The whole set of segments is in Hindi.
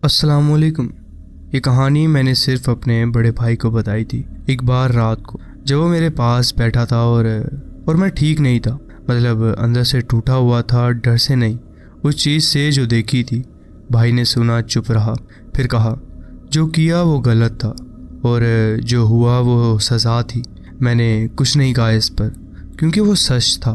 अस्सलामुअलैकुम। ये कहानी मैंने सिर्फ अपने बड़े भाई को बताई थी। एक बार रात को जब वो मेरे पास बैठा था और मैं ठीक नहीं था, मतलब अंदर से टूटा हुआ था, डर से नहीं, उस चीज़ से जो देखी थी। भाई ने सुना, चुप रहा, फिर कहा, जो किया वो गलत था और जो हुआ वो सज़ा थी। मैंने कुछ नहीं कहा इस पर, क्योंकि वो सच था।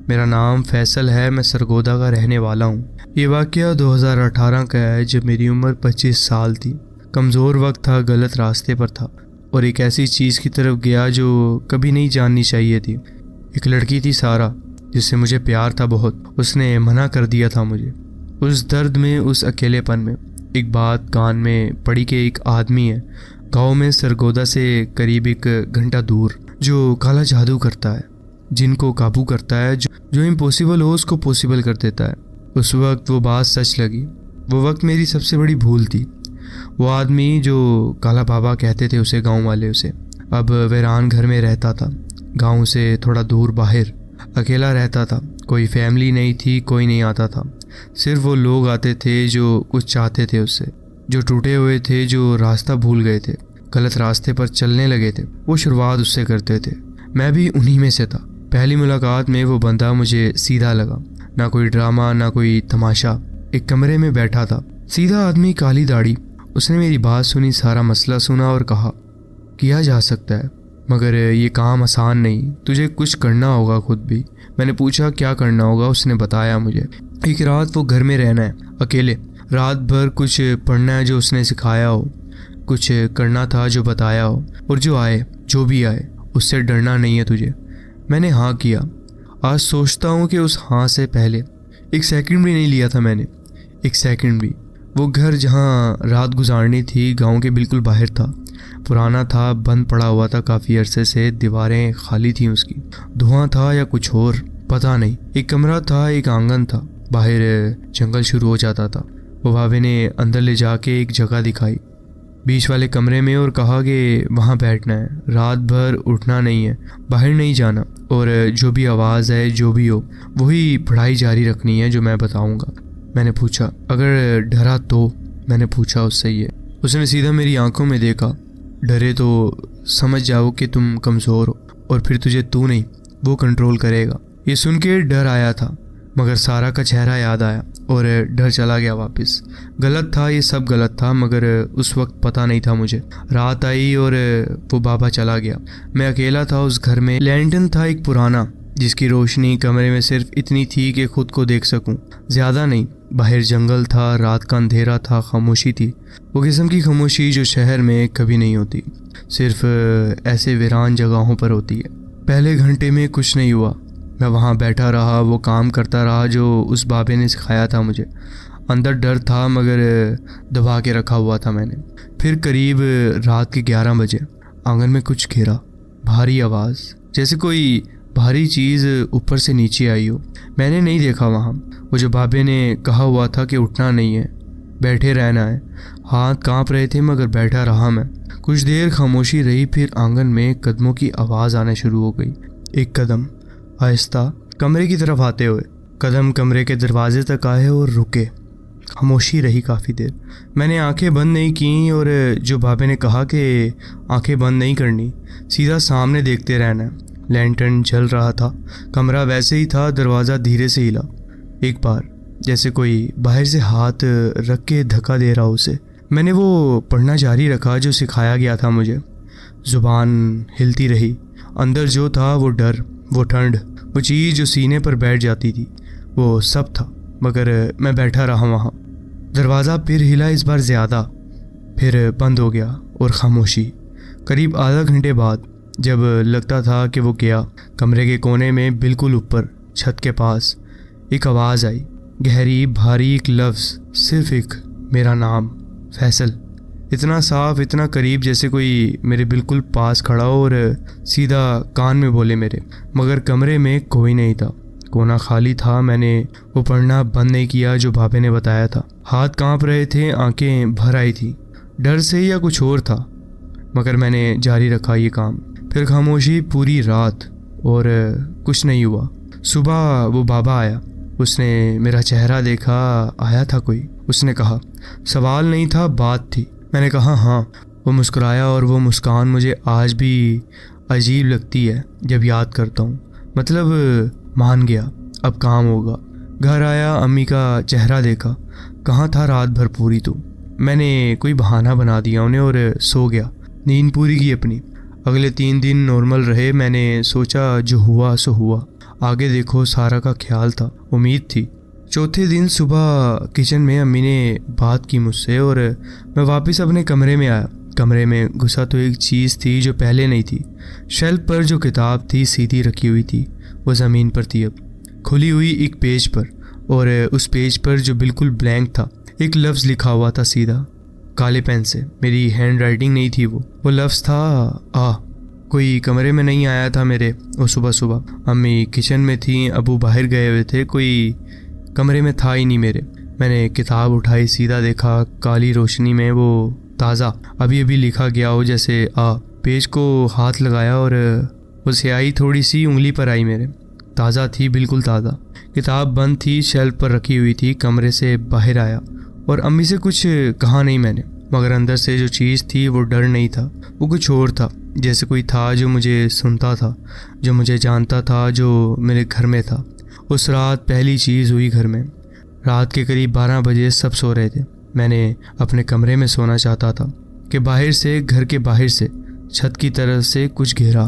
मेरा नाम फैसल है, मैं सरगोदा का रहने वाला हूँ। ये वाक़या 2018 का है, जब मेरी उम्र 25 साल थी। कमज़ोर वक्त था, गलत रास्ते पर था और एक ऐसी चीज़ की तरफ गया जो कभी नहीं जाननी चाहिए थी। एक लड़की थी सारा, जिससे मुझे प्यार था बहुत। उसने मना कर दिया था मुझे। उस दर्द में, उस अकेलेपन में एक बात कान में पड़ी कि एक आदमी है गाँव में, सरगोदा से करीब 1 घंटा दूर, जो काला जादू करता है, जिनको काबू करता है, जो इम्पॉसिबल हो उसको पॉसिबल कर देता है। उस वक्त वो बात सच लगी। वो वक्त मेरी सबसे बड़ी भूल थी। वो आदमी, जो काला बाबा कहते थे उसे गांव वाले, उसे अब वीरान घर में रहता था, गांव से थोड़ा दूर बाहर, अकेला रहता था। कोई फैमिली नहीं थी, कोई नहीं आता था। सिर्फ वो लोग आते थे जो कुछ चाहते थे उससे, जो टूटे हुए थे, जो रास्ता भूल गए थे, गलत रास्ते पर चलने लगे थे। वो शुरुआत उससे करते थे। मैं भी उन्हीं में से था। पहली मुलाकात में वो बंदा मुझे सीधा लगा। ना कोई ड्रामा, ना कोई तमाशा। एक कमरे में बैठा था, सीधा आदमी, काली दाढ़ी। उसने मेरी बात सुनी, सारा मसला सुना और कहा, किया जा सकता है, मगर ये काम आसान नहीं, तुझे कुछ करना होगा खुद भी। मैंने पूछा क्या करना होगा। उसने बताया मुझे एक रात वो घर में रहना है, अकेले, रात भर कुछ पढ़ना है जो उसने सिखाया हो, कुछ करना था जो बताया हो, और जो आए, जो भी आए, उससे डरना नहीं है तुझे। मैंने हाँ किया। आज सोचता हूँ कि उस हाँ से पहले 1 सेकंड भी नहीं लिया था मैंने, 1 सेकंड भी। वो घर जहाँ रात गुजारनी थी गांव के बिल्कुल बाहर था। पुराना था, बंद पड़ा हुआ था काफ़ी अरसे से, दीवारें खाली थी उसकी। धुआं था या कुछ और, पता नहीं। एक कमरा था, एक आंगन था, बाहर जंगल शुरू हो जाता था। वो भाभी ने अंदर ले जाके एक जगह दिखाई, बीच वाले कमरे में, और कहा कि वहाँ बैठना है, रात भर उठना नहीं है, बाहर नहीं जाना, और जो भी आवाज़ है, जो भी हो, वही पढ़ाई जारी रखनी है जो मैं बताऊँगा। मैंने पूछा, अगर डरा तो? मैंने पूछा उससे ये। उसने सीधा मेरी आंखों में देखा। डरे तो समझ जाओ कि तुम कमज़ोर हो और फिर तुझे तू नहीं, वो कंट्रोल करेगा। ये सुन के डर आया था, मगर सारा का चेहरा याद आया और डर चला गया वापस। गलत था, ये सब गलत था, मगर उस वक्त पता नहीं था मुझे। रात आई और वो बाबा चला गया। मैं अकेला था उस घर में। लैंटर्न था एक पुराना, जिसकी रोशनी कमरे में सिर्फ इतनी थी कि खुद को देख सकूं, ज़्यादा नहीं। बाहर जंगल था, रात का अंधेरा था, खामोशी थी, वो किस्म की खामोशी जो शहर में कभी नहीं होती, सिर्फ ऐसे वीरान जगहों पर होती है। पहले घंटे में कुछ नहीं हुआ। मैं वहाँ बैठा रहा, वो काम करता रहा जो उस बाबे ने सिखाया था मुझे। अंदर डर था, मगर दबा के रखा हुआ था मैंने। फिर करीब रात के 11 बजे आंगन में कुछ गिरा, भारी आवाज़, जैसे कोई भारी चीज़ ऊपर से नीचे आई हो। मैंने नहीं देखा वहाँ। वो जो बाबे ने कहा हुआ था कि उठना नहीं है, बैठे रहना है। हाथ कांप रहे थे, मगर बैठा रहा मैं। कुछ देर खामोशी रही, फिर आंगन में कदमों की आवाज़ आने शुरू हो गई। एक कदम आहिस्ता कमरे की तरफ आते हुए, कदम कमरे के दरवाजे तक आए और रुके। खामोशी रही काफ़ी देर। मैंने आंखें बंद नहीं की, और जो बाबे ने कहा कि आंखें बंद नहीं करनी, सीधा सामने देखते रहना है। लैंटर्न जल रहा था, कमरा वैसे ही था। दरवाज़ा धीरे से हिला एक बार, जैसे कोई बाहर से हाथ रख के धक्का दे रहा उसे। मैंने वो पढ़ना जारी रखा जो सिखाया गया था मुझे। ज़ुबान हिलती रही। अंदर जो था, वो डर, वो ठंड, वो चीज़ जो सीने पर बैठ जाती थी, वो सब था, मगर मैं बैठा रहा वहाँ। दरवाज़ा फिर हिला, इस बार ज़्यादा, फिर बंद हो गया और खामोशी। करीब आधा घंटे बाद, जब लगता था कि वो गया, कमरे के कोने में बिल्कुल ऊपर छत के पास एक आवाज़ आई, गहरी, भारी, एक लफ्ज़, सिर्फ एक, मेरा नाम, फैसल। इतना साफ, इतना करीब, जैसे कोई मेरे बिल्कुल पास खड़ा हो और सीधा कान में बोले मेरे। मगर कमरे में कोई नहीं था, कोना खाली था। मैंने वो पढ़ना बंद नहीं किया जो बाबे ने बताया था। हाथ कांप रहे थे, आंखें भर आई थी, डर से या कुछ और था, मगर मैंने जारी रखा ये काम। फिर खामोशी पूरी रात, और कुछ नहीं हुआ। सुबह वो बाबा आया, उसने मेरा चेहरा देखा। आया था कोई, उसने कहा। सवाल नहीं था, बात थी। मैंने कहा हाँ। वो मुस्कुराया और वो मुस्कान मुझे आज भी अजीब लगती है जब याद करता हूँ। मतलब मान गया, अब काम होगा। घर आया, अम्मी का चेहरा देखा। कहाँ था रात भर पूरी तू? मैंने कोई बहाना बना दिया उन्हें और सो गया। नींद पूरी की अपनी। अगले 3 दिन नॉर्मल रहे। मैंने सोचा जो हुआ सो हुआ, आगे देखो। सारा का ख्याल था, उम्मीद थी। चौथे दिन सुबह किचन में अम्मी ने बात की मुझसे और मैं वापस अपने कमरे में आया। कमरे में घुसा तो एक चीज़ थी जो पहले नहीं थी। शेल्फ पर जो किताब थी सीधी रखी हुई थी, वो ज़मीन पर थी, अब खुली हुई एक पेज पर। और उस पेज पर जो बिल्कुल ब्लैंक था, एक लफ्ज़ लिखा हुआ था सीधा काले पेन से। मेरी हैंड राइटिंग नहीं थी वो लफ्ज़ था आ। कोई कमरे में नहीं आया था मेरे वो सुबह सुबह। अम्मी किचन में थी, अबू बाहर गए हुए थे, कोई कमरे में था ही नहीं मेरे। मैंने किताब उठाई, सीधा देखा, काली रोशनी में वो ताज़ा अभी अभी लिखा गया हो जैसे आ। पेज को हाथ लगाया और वो स्याही थोड़ी सी उंगली पर आई मेरे। ताज़ा थी, बिल्कुल ताज़ा। किताब बंद थी, शेल्फ पर रखी हुई थी। कमरे से बाहर आया और अम्मी से कुछ कहा नहीं मैंने, मगर अंदर से जो चीज़ थी वो डर नहीं था, वो कुछ और था। जैसे कोई था जो मुझे सुनता था, जो मुझे जानता था, जो मेरे घर में था। उस रात पहली चीज़ हुई घर में। रात के करीब 12 बजे सब सो रहे थे। मैंने अपने कमरे में सोना चाहता था कि बाहर से, घर के बाहर से, छत की तरफ से कुछ घेरा,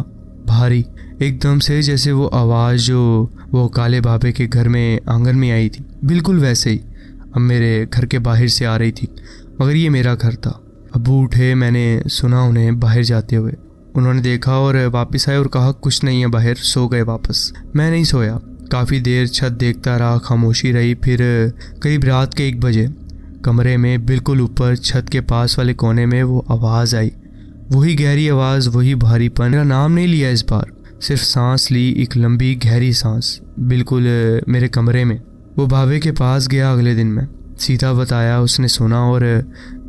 भारी, एकदम से, जैसे वो आवाज़ जो वो काले बाबे के घर में आंगन में आई थी, बिल्कुल वैसे ही अब मेरे घर के बाहर से आ रही थी। मगर ये मेरा घर था। अब्बू उठे, मैंने सुना उन्हें बाहर जाते हुए। उन्होंने देखा और वापस आए और कहा कुछ नहीं है बाहर। सो गए वापस। मैं नहीं सोया। काफ़ी देर छत देखता रहा, खामोशी रही। फिर करीब रात के 1 बजे कमरे में बिल्कुल ऊपर छत के पास वाले कोने में वो आवाज़ आई। वही गहरी आवाज़, वही भारीपन। मेरा नाम नहीं लिया इस बार, सिर्फ सांस ली, एक लंबी गहरी सांस, बिल्कुल मेरे कमरे में। वो भावे के पास गया अगले दिन में, सीधा बताया। उसने सुना और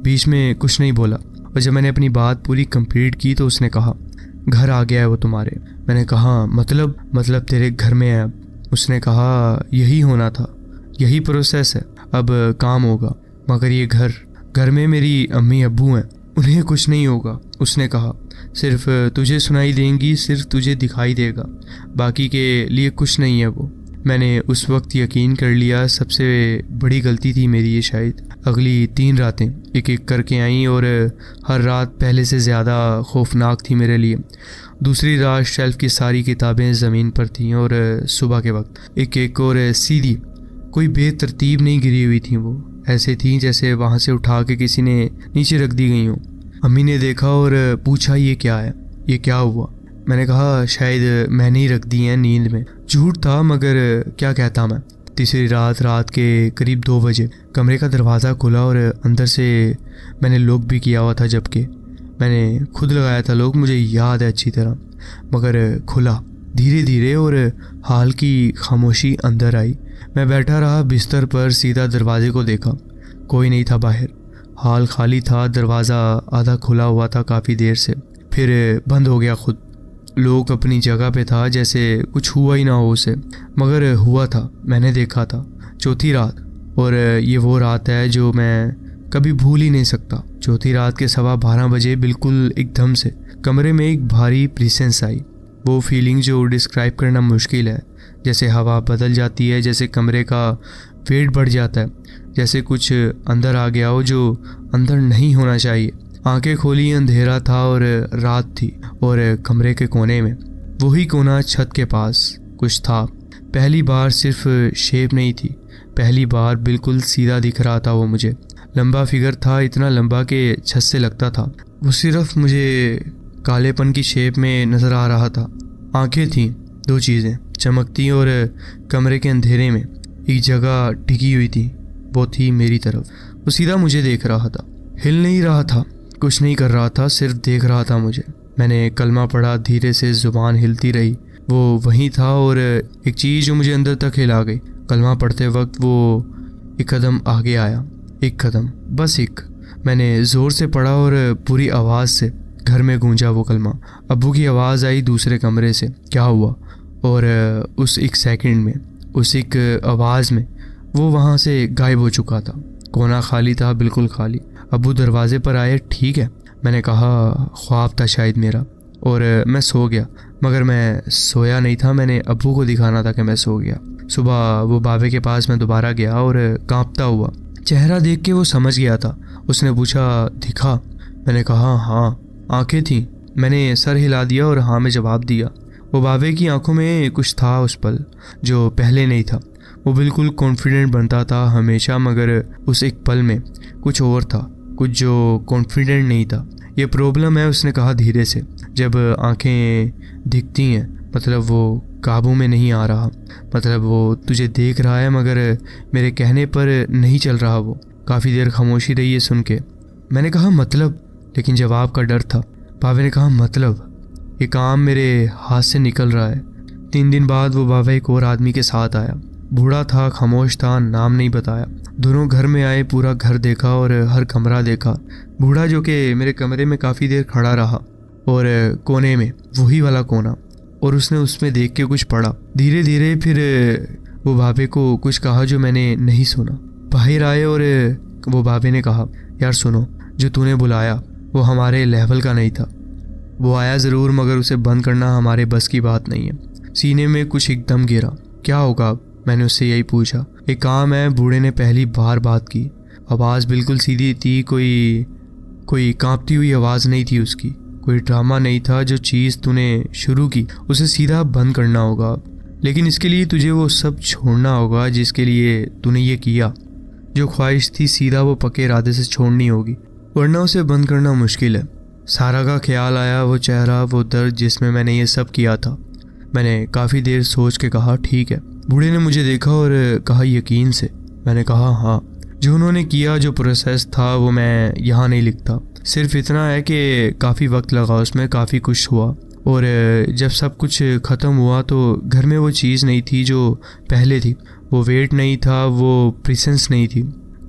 बीच में कुछ नहीं बोला। और जब मैंने अपनी बात पूरी कंप्लीट की तो उसने कहा घर आ गया है वो तुम्हारे। मैंने कहा मतलब तेरे घर में है अब। उसने कहा यही होना था, यही प्रोसेस है, अब काम होगा। मगर ये घर में मेरी अम्मी अब्बू हैं, उन्हें कुछ नहीं होगा। उसने कहा सिर्फ तुझे सुनाई देंगी, सिर्फ तुझे दिखाई देगा, बाकी के लिए कुछ नहीं है वो। मैंने उस वक्त यकीन कर लिया। सबसे बड़ी गलती थी मेरी ये शायद। अगली 3 रातें एक एक करके आईं और हर रात पहले से ज़्यादा खौफनाक थी मेरे लिए। दूसरी रात शेल्फ की सारी किताबें ज़मीन पर थीं और सुबह के वक्त एक एक और सीधी, कोई बेतरतीब नहीं गिरी हुई थी। वो ऐसे थीं जैसे वहाँ से उठा के किसी ने नीचे रख दी गई हों। अम्मी ने देखा और पूछा ये क्या है, ये क्या हुआ? मैंने कहा शायद मैंने ही रख दी हैं नींद में। झूठ था, मगर क्या कहता मैं। तीसरी रात के करीब 2 बजे कमरे का दरवाज़ा खुला और अंदर से मैंने लॉक भी किया हुआ था, जबकि मैंने खुद लगाया था लॉक, मुझे याद है अच्छी तरह। मगर खुला धीरे धीरे और हाल की खामोशी अंदर आई। मैं बैठा रहा बिस्तर पर, सीधा दरवाजे को देखा। कोई नहीं था बाहर, हाल खाली था। दरवाज़ा आधा खुला हुआ था काफ़ी देर से, फिर बंद हो गया खुद। लोग अपनी जगह पे था, जैसे कुछ हुआ ही ना हो उसे, मगर हुआ था। मैंने देखा था। चौथी रात, और ये वो रात है जो मैं कभी भूल ही नहीं सकता। चौथी रात के 12:15 बजे बिल्कुल एकदम से कमरे में एक भारी प्रेजेंस आई। वो फीलिंग जो डिस्क्राइब करना मुश्किल है। जैसे हवा बदल जाती है, जैसे कमरे का वेट बढ़ जाता है, जैसे कुछ अंदर आ गया हो जो अंदर नहीं होना चाहिए। आंखें खोली, अंधेरा था और रात थी, और कमरे के कोने में, वही कोना छत के पास, कुछ था। पहली बार सिर्फ शेप नहीं थी, पहली बार बिल्कुल सीधा दिख रहा था वो मुझे। लंबा फिगर था, इतना लंबा कि छत से लगता था। वो सिर्फ मुझे कालेपन की शेप में नज़र आ रहा था। आंखें थीं, 2 चीज़ें चमकती, और कमरे के अंधेरे में एक जगह टिकी हुई थी। वो थी मेरी तरफ। वो सीधा मुझे देख रहा था, हिल नहीं रहा था, कुछ नहीं कर रहा था, सिर्फ देख रहा था मुझे। मैंने कलमा पढ़ा, धीरे से ज़ुबान हिलती रही। वो वहीं था, और एक चीज़ जो मुझे अंदर तक हिला गई। कलमा पढ़ते वक्त वो एक कदम आगे आया, एक कदम, बस एक। मैंने ज़ोर से पढ़ा और पूरी आवाज़ से घर में गूंजा वो कलमा। अब्बू की आवाज़ आई दूसरे कमरे से, क्या हुआ? और उस एक सेकंड में, उस एक आवाज़ में वो वहाँ से गायब हो चुका था। कोना खाली था, बिल्कुल खाली। अब्बू दरवाजे पर आए। ठीक है, मैंने कहा। ख्वाब था शायद मेरा, और मैं सो गया। मगर मैं सोया नहीं था, मैंने अब्बू को दिखाना था कि मैं सो गया। सुबह वो बाबे के पास मैं दोबारा गया और कांपता हुआ चेहरा देख के वो समझ गया था। उसने पूछा, दिखा? मैंने कहा हाँ, आंखें थीं। मैंने सर हिला दिया और हाँ में जवाब दिया। वो बाबे की आंखों में कुछ था उस पल जो पहले नहीं था। वो बिल्कुल कॉन्फिडेंट बनता था हमेशा, मगर उस एक पल में कुछ और था, कुछ जो कॉन्फिडेंट नहीं था। ये प्रॉब्लम है, उसने कहा धीरे से। जब आंखें दिखती हैं मतलब वो काबू में नहीं आ रहा, मतलब वो तुझे देख रहा है मगर मेरे कहने पर नहीं चल रहा। वो काफ़ी देर खामोशी रही है सुन के। मैंने कहा मतलब, लेकिन जवाब का डर था। बाबे ने कहा मतलब ये काम मेरे हाथ से निकल रहा है। 3 दिन बाद वो बाबा एक और आदमी के साथ आया। बूढ़ा था, खामोश था, नाम नहीं बताया। दोनों घर में आए, पूरा घर देखा और हर कमरा देखा। बूढ़ा जो कि मेरे कमरे में काफ़ी देर खड़ा रहा, और कोने में वही वाला कोना, और उसने उसमें देख के कुछ पढ़ा। धीरे धीरे फिर वो बाबे को कुछ कहा जो मैंने नहीं सुना। बाहर आए और वो बाबे ने कहा, यार सुनो, जो तूने बुलाया वो हमारे लेवल का नहीं था। वो आया ज़रूर मगर उसे बंद करना हमारे बस की बात नहीं है। सीने में कुछ एकदम गिरा। क्या होगा? मैंने उससे यही पूछा। एक काम है, बूढ़े ने पहली बार बात की। आवाज़ बिल्कुल सीधी थी, कोई कांपती हुई आवाज़ नहीं थी उसकी। कोई ड्रामा नहीं था। जो चीज़ तूने शुरू की उसे सीधा बंद करना होगा, लेकिन इसके लिए तुझे वो सब छोड़ना होगा जिसके लिए तूने ये किया। जो ख्वाहिश थी सीधा वो पक्के इरादे से छोड़नी होगी, वरना उसे बंद करना मुश्किल है। सारा का ख्याल आया, वो चेहरा, वो दर्द जिसमें मैंने ये सब किया था। मैंने काफ़ी देर सोच के कहा ठीक है। बूढ़े ने मुझे देखा और कहा यकीन से। मैंने कहा हाँ, जो उन्होंने किया, जो प्रोसेस था वो मैं यहाँ नहीं लिखता। सिर्फ इतना है कि काफ़ी वक्त लगा उसमें, काफ़ी कुछ हुआ, और जब सब कुछ ख़त्म हुआ तो घर में वो चीज़ नहीं थी जो पहले थी। वो वेट नहीं था, वो प्रेजेंस नहीं थी।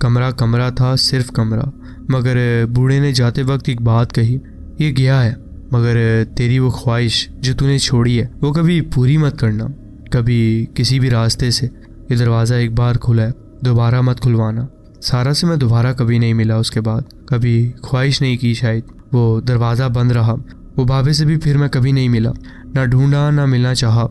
कमरा कमरा था, सिर्फ कमरा। मगर बूढ़े ने जाते वक्त एक बात कही, ये गया है मगर तेरी वो ख्वाहिश जो तूने छोड़ी है वो कभी पूरी मत करना, कभी किसी भी रास्ते से। ये दरवाज़ा एक बार खुला है, दोबारा मत खुलवाना। सारा से मैं दोबारा कभी नहीं मिला उसके बाद, कभी ख्वाहिश नहीं की शायद। वो दरवाज़ा बंद रहा। वो बाबे से भी फिर मैं कभी नहीं मिला, ना ढूंढा ना मिलना चाहा।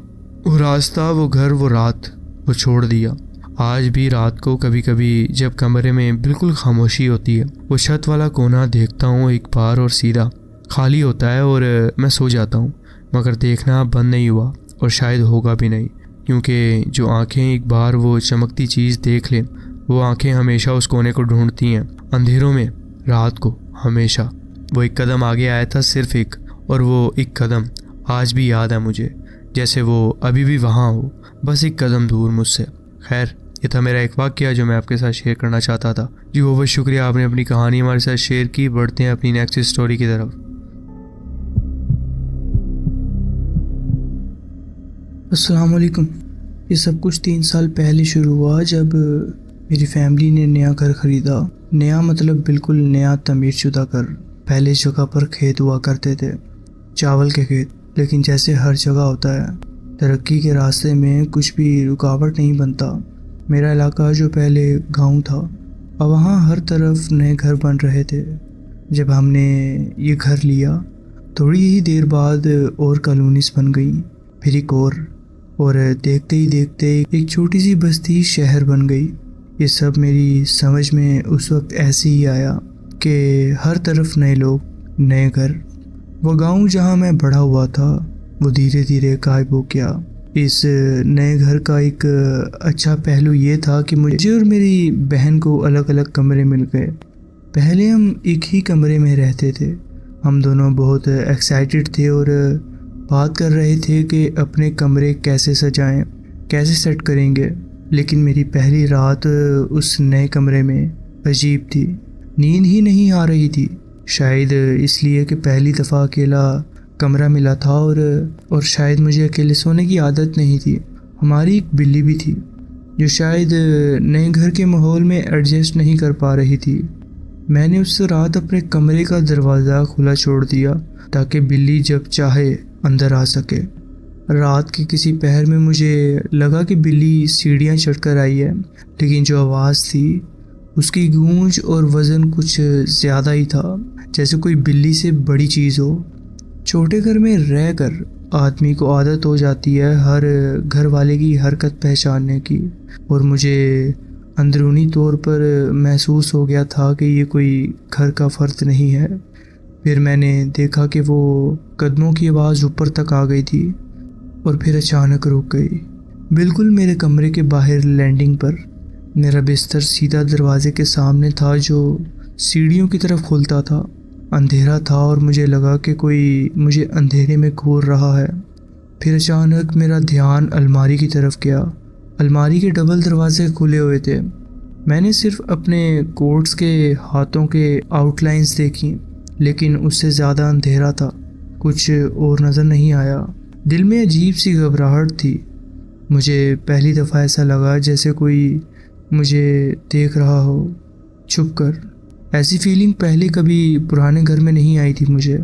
वो रास्ता, वो घर, वो रात, वो छोड़ दिया। आज भी रात को कभी कभी जब कमरे में बिल्कुल खामोशी होती है, वो छत वाला कोना देखता हूँ एक बार और सीधा खाली होता है, और मैं सो जाता हूँ। मगर देखना बंद नहीं हुआ, और शायद होगा भी नहीं, क्योंकि जो आंखें एक बार वो चमकती चीज़ देख लें, वो आंखें हमेशा उस कोने को ढूंढती हैं अंधेरों में, रात को हमेशा। वो एक कदम आगे आया था, सिर्फ एक, और वो एक कदम आज भी याद है मुझे, जैसे वो अभी भी वहाँ हो, बस एक कदम दूर मुझसे। खैर, ये था मेरा एक वाक़या जो मैं आपके साथ शेयर करना चाहता था। जी बहुत शुक्रिया, आपने अपनी कहानी हमारे साथ शेयर की। बढ़ते हैं अपनी नेक्स्ट स्टोरी की तरफ। अस्सलाम वालेकुम। ये सब कुछ 3 साल पहले शुरू हुआ जब मेरी फैमिली ने नया घर ख़रीदा। नया मतलब बिल्कुल नया, तमीर शुदा घर। पहले इस जगह पर खेत हुआ करते थे, चावल के खेत। लेकिन जैसे हर जगह होता है, तरक्की के रास्ते में कुछ भी रुकावट नहीं बनता। मेरा इलाका जो पहले गांव था, अब वहाँ हर तरफ नए घर बन रहे थे। जब हमने ये घर लिया, थोड़ी ही देर बाद और कॉलोनीज बन गई, फिर एक और देखते ही देखते एक छोटी सी बस्ती शहर बन गई। ये सब मेरी समझ में उस वक्त ऐसे ही आया कि हर तरफ नए लोग, नए घर। वो गांव जहां मैं बड़ा हुआ था वो धीरे धीरे गायब हो गया। इस नए घर का एक अच्छा पहलू ये था कि मुझे और मेरी बहन को अलग अलग कमरे मिल गए। पहले हम एक ही कमरे में रहते थे। हम दोनों बहुत एक्साइटेड थे और बात कर रहे थे कि अपने कमरे कैसे सजाएं, कैसे सेट करेंगे। लेकिन मेरी पहली रात उस नए कमरे में अजीब थी। नींद ही नहीं आ रही थी, शायद इसलिए कि पहली दफ़ा अकेला कमरा मिला था और शायद मुझे अकेले सोने की आदत नहीं थी। हमारी एक बिल्ली भी थी जो शायद नए घर के माहौल में एडजस्ट नहीं कर पा रही थी। मैंने उस रात अपने कमरे का दरवाज़ा खुला छोड़ दिया ताकि बिल्ली जब चाहे अंदर आ सके। रात के किसी पहर में मुझे लगा कि बिल्ली सीढ़ियाँ चढ़कर आई है, लेकिन जो आवाज़ थी उसकी गूंज और वज़न कुछ ज़्यादा ही था, जैसे कोई बिल्ली से बड़ी चीज़ हो। छोटे घर में रहकर आदमी को आदत हो जाती है हर घर वाले की हरकत पहचानने की, और मुझे अंदरूनी तौर पर महसूस हो गया था कि ये कोई घर का फ़र्द नहीं है। फिर मैंने देखा कि वो कदमों की आवाज़ ऊपर तक आ गई थी और फिर अचानक रुक गई, बिल्कुल मेरे कमरे के बाहर लैंडिंग पर। मेरा बिस्तर सीधा दरवाजे के सामने था जो सीढ़ियों की तरफ खुलता था। अंधेरा था और मुझे लगा कि कोई मुझे अंधेरे में घूर रहा है। फिर अचानक मेरा ध्यान अलमारी की तरफ गया। अलमारी के डबल दरवाजे खुले हुए थे। मैंने सिर्फ अपने कोट्स के हाथों के आउटलाइंस देखी, लेकिन उससे ज़्यादा अंधेरा था, कुछ और नज़र नहीं आया। दिल में अजीब सी घबराहट थी। मुझे पहली दफ़ा ऐसा लगा जैसे कोई मुझे देख रहा हो छुप कर। ऐसी फीलिंग पहले कभी पुराने घर में नहीं आई थी मुझे।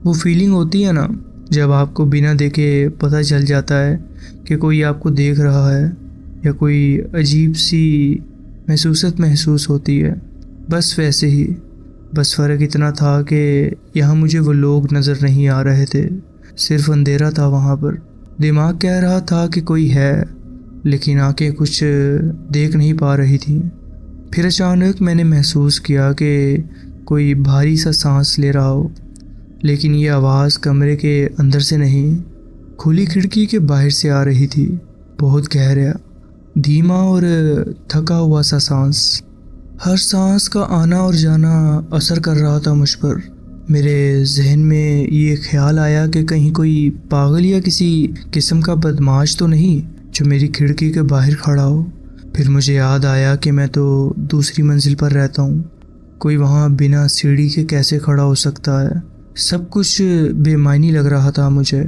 वो फीलिंग होती है ना, जब आपको बिना देखे पता चल जाता है कि कोई आपको देख रहा है, या कोई अजीब सी महसूस होती है। बस वैसे ही, बस फ़र्क इतना था कि यहाँ मुझे वो लोग नज़र नहीं आ रहे थे, सिर्फ अंधेरा था वहाँ पर। दिमाग कह रहा था कि कोई है, लेकिन आंखें कुछ देख नहीं पा रही थी। फिर अचानक मैंने महसूस किया कि कोई भारी सा सांस ले रहा हो, लेकिन ये आवाज़ कमरे के अंदर से नहीं, खुली खिड़की के बाहर से आ रही थी। बहुत गहरा, धीमा और थका हुआ सा सांस। हर सांस का आना और जाना असर कर रहा था मुझ पर। मेरे जहन में ये ख्याल आया कि कहीं कोई पागल या किसी किस्म का बदमाश तो नहीं जो मेरी खिड़की के बाहर खड़ा हो। फिर मुझे याद आया कि मैं तो दूसरी मंजिल पर रहता हूँ, कोई वहाँ बिना सीढ़ी के कैसे खड़ा हो सकता है। सब कुछ बेमायनी लग रहा था मुझे।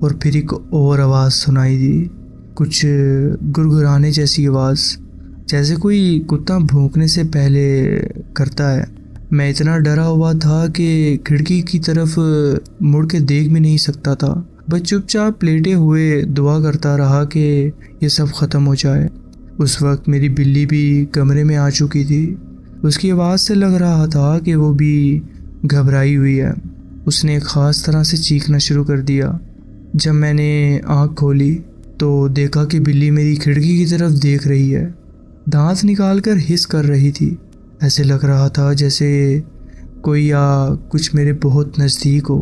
और फिर एक और आवाज़ सुनाई दी, कुछ गुरगुराने जैसी आवाज़, जैसे कोई कुत्ता भौंकने से पहले करता है। मैं इतना डरा हुआ था कि खिड़की की तरफ मुड़ के देख भी नहीं सकता था। बस चुपचाप लेटे हुए दुआ करता रहा कि ये सब ख़त्म हो जाए। उस वक्त मेरी बिल्ली भी कमरे में आ चुकी थी। उसकी आवाज़ से लग रहा था कि वो भी घबराई हुई है। उसने एक ख़ास तरह से चीखना शुरू कर दिया। जब मैंने आँख खोली तो देखा कि बिल्ली मेरी खिड़की की तरफ देख रही है, दांत निकालकर हिस कर रही थी। ऐसे लग रहा था जैसे कोई या कुछ मेरे बहुत नज़दीक हो।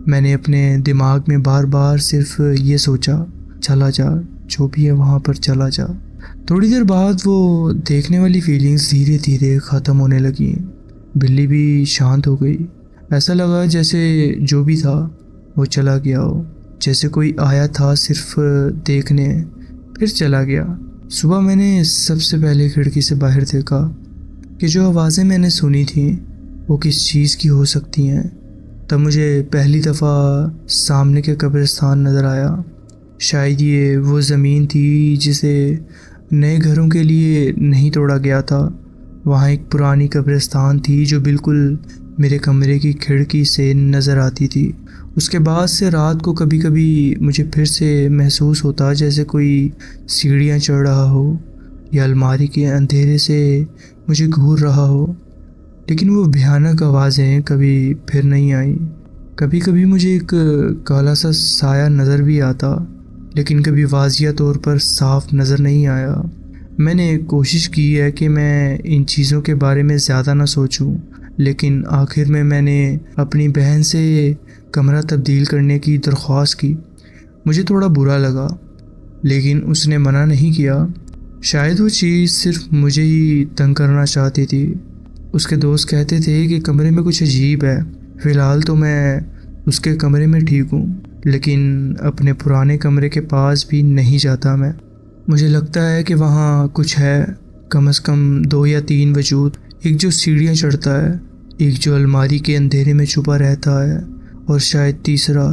मैंने अपने दिमाग में बार बार सिर्फ ये सोचा, चला जा, जो भी है वहाँ पर चला जा। थोड़ी देर बाद वो देखने वाली फीलिंग्स धीरे धीरे ख़त्म होने लगी। बिल्ली भी शांत हो गई। ऐसा लगा जैसे जो भी था वो चला गया हो, जैसे कोई आया था सिर्फ देखने, फिर चला गया। सुबह मैंने सबसे पहले खिड़की से बाहर देखा कि जो आवाज़ें मैंने सुनी थी वो किस चीज़ की हो सकती हैं। तब मुझे पहली दफ़ा सामने के कब्रिस्तान नज़र आया। शायद ये वो ज़मीन थी जिसे नए घरों के लिए नहीं तोड़ा गया था। वहाँ एक पुरानी कब्रिस्तान थी जो बिल्कुल मेरे कमरे की खिड़की से नज़र आती थी। उसके बाद से रात को कभी कभी मुझे फिर से महसूस होता जैसे कोई सीढ़ियाँ चढ़ रहा हो या अलमारी के अंधेरे से मुझे घूर रहा हो। लेकिन वो भयानक आवाज़ें कभी फिर नहीं आई। कभी कभी मुझे एक काला सा साया नज़र भी आता, लेकिन कभी वाज़िया तौर पर साफ नज़र नहीं आया। मैंने कोशिश की है कि मैं इन चीज़ों के बारे में ज़्यादा ना सोचूं, लेकिन आखिर में मैंने अपनी बहन से कमरा तब्दील करने की दरख्वास्त की। मुझे थोड़ा बुरा लगा, लेकिन उसने मना नहीं किया। शायद वो चीज़ सिर्फ मुझे ही तंग करना चाहती थी। उसके दोस्त कहते थे कि कमरे में कुछ अजीब है। फ़िलहाल तो मैं उसके कमरे में ठीक हूँ, लेकिन अपने पुराने कमरे के पास भी नहीं जाता मैं। मुझे लगता है कि वहाँ कुछ है, कम से कम 2 या 3 वजूद। एक जो सीढ़ियाँ चढ़ता है, एक जो अलमारी के अंधेरे में छुपा रहता है, और शायद तीसरा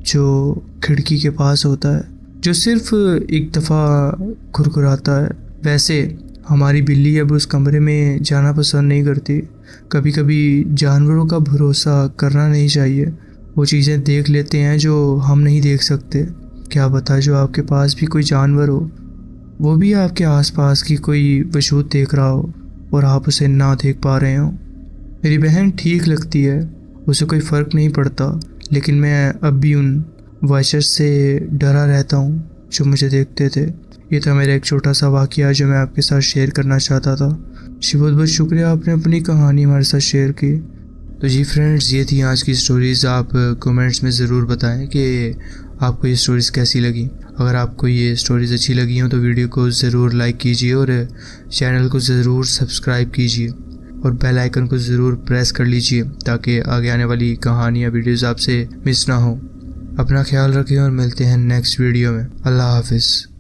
जो खिड़की के पास होता है, जो सिर्फ एक दफ़ा खुरखुराता है। वैसे हमारी बिल्ली अब उस कमरे में जाना पसंद नहीं करती। कभी कभी जानवरों का भरोसा करना नहीं चाहिए। वो चीज़ें देख लेते हैं जो हम नहीं देख सकते। क्या पता जो आपके पास भी कोई जानवर हो, वो भी आपके आसपास की कोई वजूद देख रहा हो। और आप उसे ना देख पा रहे हो। मेरी बहन ठीक लगती है, उसे कोई फ़र्क नहीं पड़ता, लेकिन मैं अब भी उन वॉचर्स से डरा रहता हूँ जो मुझे देखते थे। ये था मेरा एक छोटा सा वाक़या जो मैं आपके साथ शेयर करना चाहता था। जी बहुत बहुत शुक्रिया, आपने अपनी कहानी हमारे साथ शेयर की। तो जी फ्रेंड्स, ये थी आज की स्टोरीज़। आप कमेंट्स में ज़रूर बताएं कि आपको ये स्टोरीज़ कैसी लगी। अगर आपको ये स्टोरीज़ अच्छी लगी हो तो वीडियो को ज़रूर लाइक कीजिए और चैनल को ज़रूर सब्सक्राइब कीजिए और बेल आइकन को ज़रूर प्रेस कर लीजिए ताकि आगे आने वाली कहानियाँ वीडियोज़ आपसे मिस ना हो। अपना ख्याल रखें और मिलते हैं नेक्स्ट वीडियो में। अल्लाह हाफिज़।